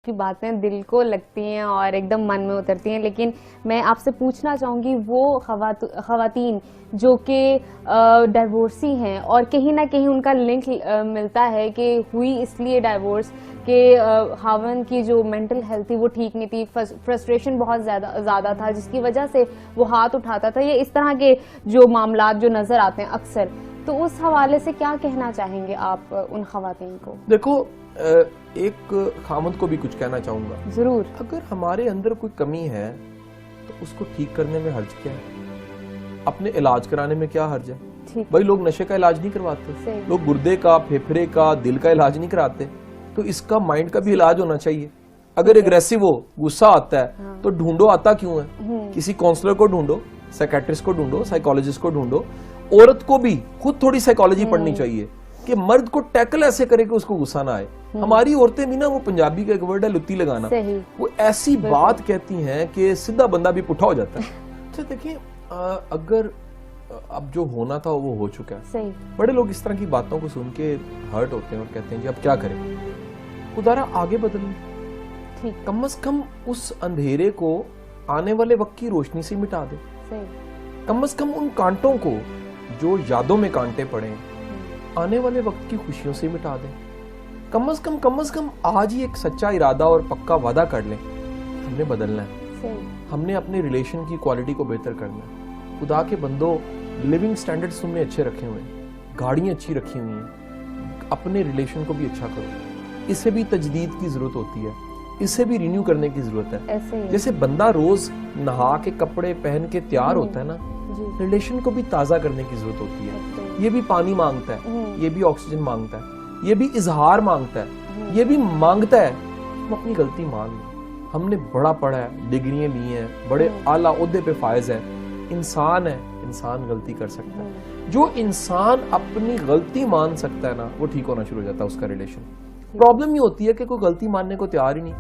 کی باتیں دل کو لگتی ہیں اور ایک دم من میں اترتی ہیں، لیکن میں آپ سے پوچھنا چاہوں گی وہ خواتین جو کہ ڈائیورسی ہیں اور کہیں نہ کہیں ان کا لنک ملتا ہے کہ ہوئی اس لیے ڈائیورس کہ خاوند کی جو مینٹل ہیلتھ تھی وہ ٹھیک نہیں تھی، فرسٹریشن بہت زیادہ تھا جس کی وجہ سے وہ ہاتھ اٹھاتا تھا، یا اس طرح کے جو معاملات جو نظر آتے ہیں اکثر، تو اس حوالے سے کیا کہنا چاہیں گے آپ ان خواتین کو؟ دیکھو، ایک خامد کو بھی کچھ کہنا چاہوں گا ضرور۔ اگر ہمارے اندر کوئی کمی ہے تو اس کو ٹھیک کرنے میں حرج کیا ہے؟ اپنے علاج کرانے میں کیا حرج ہے؟ بھائی لوگ نشے کا علاج نہیں کرواتے، لوگ گردے کا، پھیپھڑے کا، دل کا علاج نہیں کراتے، تو اس کا مائنڈ کا بھی علاج ہونا چاہیے۔ اگر اگریسو ہو، غصہ آتا ہے تو ڈھونڈو آتا کیوں ہے؟ کسی کونسلر کو ڈھونڈو، سائیکیٹرسٹ کو ڈھونڈو، سائیکالوجسٹ کو ڈھونڈو۔ عورت کو بھی خود تھوڑی سائیکالوجی پڑھنی چاہیے کہ مرد کو ٹیکل ایسے کرے کہ اس کو غصہ نہ آئے۔ ہماری عورتیں بھی نا، وہ پنجابی کا ایک ورڈ ہے لتی لگانا، وہ ایسی بات کہتی ہیں کہ سیدھا بندہ بھی پٹھا ہو جاتا ہے۔ اچھا دیکھیں، اگر اب جو ہونا تھا وہ ہو چکا ہے، بڑے لوگ اس طرح کی باتوں کو سن کے ہرٹ ہوتے ہیں اور کہتے ہیں جی اب کیا کریں؟ خدارا آگے بدلیں، کم از کم اس اندھیرے کو آنے والے وقت کی روشنی سے مٹا دیں، کم از کم ان کانٹوں کو جو یادوں میں کانٹے پڑے آنے والے وقت کی خوشیوں سے مٹا دیں، کم از کم آج ہی ایک سچا ارادہ اور پکا وعدہ کر لیں، ہم نے بدلنا ہے، ہم نے اپنے ریلیشن کی کوالٹی کو بہتر کرنا ہے۔ خدا کے بندو، لیونگ سٹینڈرڈز تم نے اچھے رکھے ہوئے ہیں، گاڑیاں اچھی رکھی ہوئی ہیں، اپنے ریلیشن کو بھی اچھا کرو۔ اسے بھی تجدید کی ضرورت ہوتی ہے، اسے بھی رینیو کرنے کی ضرورت ہے۔ جیسے بندہ روز نہا کے کپڑے پہن کے تیار ہوتا ہے نا، ریلیشن کو بھی تازہ کرنے کی ضرورت ہوتی ہے۔ یہ بھی پانی مانگتا ہے، یہ بھی آکسیجن مانگتا ہے، یہ بھی اظہار مانگتا ہے، یہ بھی مانگتا ہے ہم اپنی غلطی مان لیں۔ ہم نے بڑا پڑھا ہے، ڈگریاں لی ہیں، بڑے اعلیٰ عہدے پہ فائز ہے، انسان ہے، انسان غلطی کر سکتا ہے۔ جو انسان اپنی غلطی مان سکتا ہے نا، وہ ٹھیک ہونا شروع ہو جاتا ہے اس کا ریلیشن۔ پرابلم یہ ہوتی ہے کہ کوئی غلطی ماننے کو تیار ہی نہیں،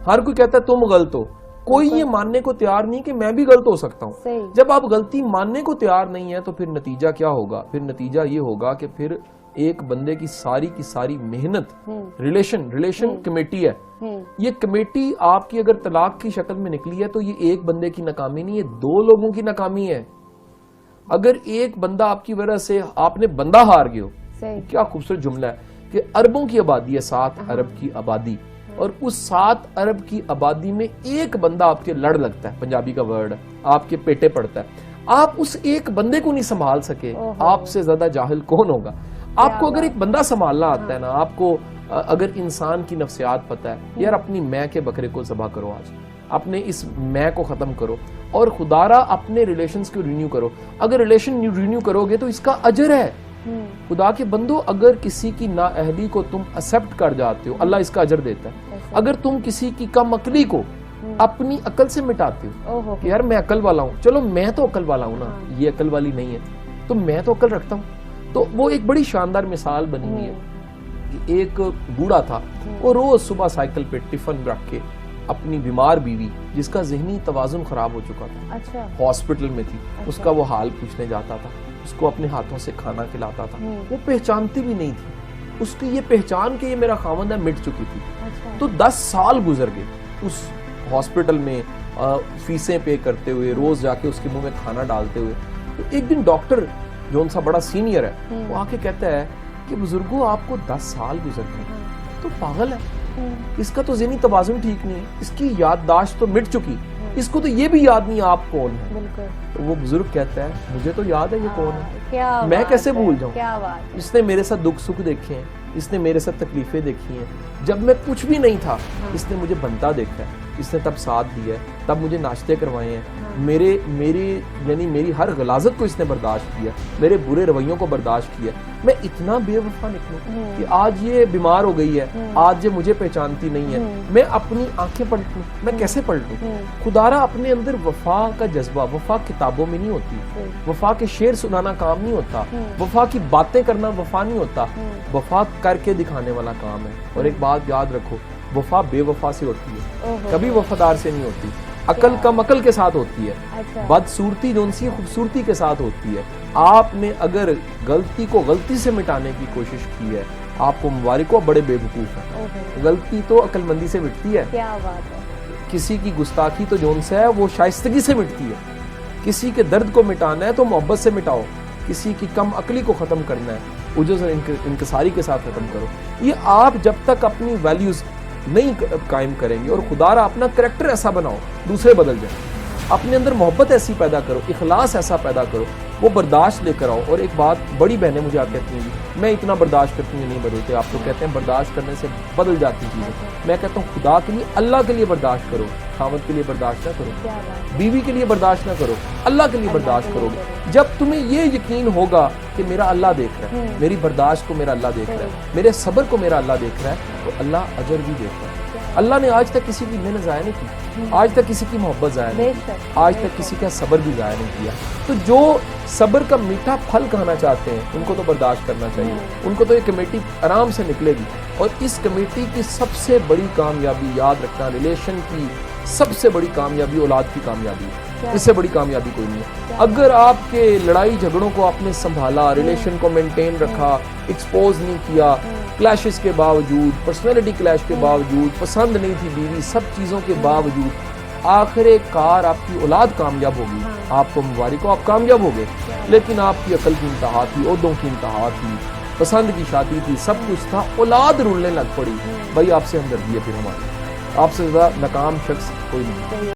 ہر کوئی کہتا ہے تم غلط ہو، کوئی یہ ماننے کو تیار نہیں کہ میں بھی غلط ہو سکتا ہوں۔ جب آپ غلطی ماننے کو تیار نہیں ہے تو پھر نتیجہ کیا ہوگا؟ پھر نتیجہ یہ ہوگا کہ پھر ایک بندے کی ساری محنت، ریلیشن کمیٹی ہے، یہ کمیٹی آپ کی اگر طلاق کی شکل میں نکلی ہے تو یہ ایک بندے کی ناکامی نہیں، یہ دو لوگوں کی ناکامی ہے۔ اگر ایک بندہ آپ کی وجہ سے آپ نے بندہ ہار گئے ہو، کیا خوبصورت جملہ ہے کہ اربوں کی آبادی ہے، 7 ارب کی آبادی، اور اس 7 ارب کی آبادی میں ایک بندہ آپ کے لڑ لگتا ہے، پنجابی کا ورڈ ہے، آپ کے پیٹے پڑتا ہے، آپ اس ایک بندے کو نہیں سنبھال سکے، آپ سے زیادہ جاہل کون ہوگا؟ آپ کو اگر ایک بندہ سنبھالنا آتا ہے نا، آپ کو اگر انسان کی نفسیات پتہ ہے، یار اپنی میں کے بکرے کو ذبح کرو، آج اپنے اس میں کو ختم کرو اور خدارا اپنے ریلیشنز کو رینیو کرو۔ اگر ریلیشن رینیو کرو گے تو اس کا اجر ہے۔ خدا کے بندو، اگر کسی کی نااہلی کو تم ایکسپٹ کر جاتے ہو، اللہ اس کا اجر دیتا ہے۔ اگر تم کسی کی کم عقلی کو اپنی عقل سے مٹاتے ہو کہ یار میں عقل والا ہوں، چلو میں تو عقل والا ہوں نا، یہ عقل والی نہیں ہے، تو میں تو عقل رکھتا ہوں، تو وہ ایک بڑی شاندار مثال بنی ہوئی ہے کہ ایک بوڑھا تھا، وہ روز صبح سائیکل پہ ٹفن رکھ کے اپنی بیمار بیوی جس کا ذہنی توازن خراب ہو چکا تھا، ہاسپٹل میں تھی، اس کا وہ حال پوچھنے جاتا تھا، اس کو اپنے ہاتھوں سے کھانا کھلاتا تھا۔ وہ پہچانتی بھی نہیں تھی، اس کی یہ پہچان کہ یہ میرا خاوند ہے مٹ چکی تھی۔ تو 10 سال گزر گئے اس ہاسپٹل میں فیسیں پے کرتے ہوئے، روز جا کے اس کے منہ میں کھانا ڈالتے ہوئے۔ تو ایک دن ڈاکٹر جو ان سا بڑا سینئر ہے، وہ آ کے کہتا ہے کہ بزرگوں آپ کو 10 سال گزر گئے، تو پاگل ہے، اس کا تو ذہنی توازن ٹھیک نہیں ہے، اس کی یادداشت تو مٹ چکی، اس کو تو یہ بھی یاد نہیں آپ کون ہے۔ تو وہ بزرگ کہتا ہے مجھے تو یاد ہے یہ کون ہے، میں کیسے بھول جاؤں؟ اس نے میرے ساتھ دکھ سکھ دیکھے ہیں، اس نے میرے ساتھ تکلیفیں دیکھی ہیں، جب میں کچھ بھی نہیں تھا اس نے مجھے بنتا دیکھا ہے، اس نے تب ساتھ دیا ہے، تب مجھے ناشتے کروائے ہیں، میری ہر غلاظت کو اس نے برداشت کیا، میرے برے رویوں کو برداشت کیا۔ میں اتنا بے وفا نکلوں کہ آج یہ بیمار ہو گئی ہے، آج یہ مجھے پہچانتی نہیں ہے، میں اپنی آنکھیں پلٹوں، میں کیسے پلٹوں؟ خدارا اپنے اندر وفا کا جذبہ، وفا کتابوں میں نہیں ہوتی، وفا کے شعر سنانا کام نہیں ہوتا، وفا کی باتیں کرنا وفا نہیں ہوتا، وفا کر کے دکھانے والا کام ہے۔ اور ایک بات یاد رکھو، وفا بے وفا سے ہوتی ہے، کبھی وفادار سے نہیں ہوتی۔ عقل کم عقل کے ساتھ ہوتی ہے، بدصورتی جو ان سی خوبصورتی کے ساتھ ہوتی ہے۔ آپ نے اگر غلطی کو غلطی سے مٹانے کی کوشش کی ہے، آپ کو مبارک ہو، بڑے بیوقوف ہیں. غلطی تو عقل مندی سے مٹتی ہے. کیا بات ہے. کسی کی گستاخی تو جون سے ہے وہ شائستگی سے مٹتی ہے. کسی کے درد کو مٹانا ہے تو محبت سے مٹاؤ. کسی کی کم عقلی کو ختم کرنا ہے عجز اور انکساری کے ساتھ ختم کرو. یہ آپ جب تک اپنی ویلیوز نہیں قائم کریں گے اور خدا را اپنا کریکٹر ایسا بناؤ دوسرے بدل جائیں، اپنے اندر محبت ایسی پیدا کرو، اخلاص ایسا پیدا کرو، وہ برداشت لے کر آؤ. اور ایک بات بڑی بہنیں مجھے آپ کہتی ہیں میں اتنا برداشت کرتی ہوں نہیں بدلتے. آپ تو کہتے ہیں برداشت کرنے سے بدل جاتی چیزیں. میں کہتا ہوں خدا کے لیے اللہ کے لیے برداشت کرو، خاوند کے لیے برداشت نہ کرو، بیوی کے لیے برداشت نہ کرو، اللہ کے لیے برداشت کرو گے. جب تمہیں یہ یقین ہوگا کہ میرا اللہ دیکھ رہا ہے، میری برداشت کو میرا اللہ دیکھ رہا ہے، میرے صبر کو میرا اللہ دیکھ رہا ہے، تو اللہ اجر بھی دیکھ رہا ہے. اللہ نے آج تک کسی کی محنت ضائع نہیں کی، آج تک کسی کی محبت ضائع نہیں کی، آج تک کسی کا صبر بھی ضائع نہیں کیا. تو جو صبر کا میٹھا پھل کھانا چاہتے ہیں ان کو تو برداشت کرنا چاہیے. ان کو تو یہ کمیٹی آرام سے نکلے گی. اور اس کمیٹی کی سب سے بڑی کامیابی یاد رکھنا، ریلیشن کی سب سے بڑی کامیابی اولاد کی کامیابی ہے. اس سے بڑی کامیابی کوئی نہیں ہے. اگر آپ کے لڑائی جھگڑوں کو آپ نے سنبھالا، ریلیشن کو مینٹین رکھا، ایکسپوز نہیں کیا، کلیشز کے باوجود، پرسنالٹی کلیش کے باوجود، پسند نہیں تھی بیوی، سب چیزوں کے باوجود، آخر کار آپ کی اولاد کامیاب ہوگی. آپ کو مبارک ہو، آپ کامیاب ہو گئے. لیکن آپ کی عقل کی انتہا تھی، عہدوں کی انتہا تھی، پسند کی شادی تھی، سب کچھ تھا، اولاد رولنے لگ پڑی. بھائی آپ سے ہمدردی ہے پھر ہماری، آپ سے زیادہ ناکام شخص کوئی نہیں.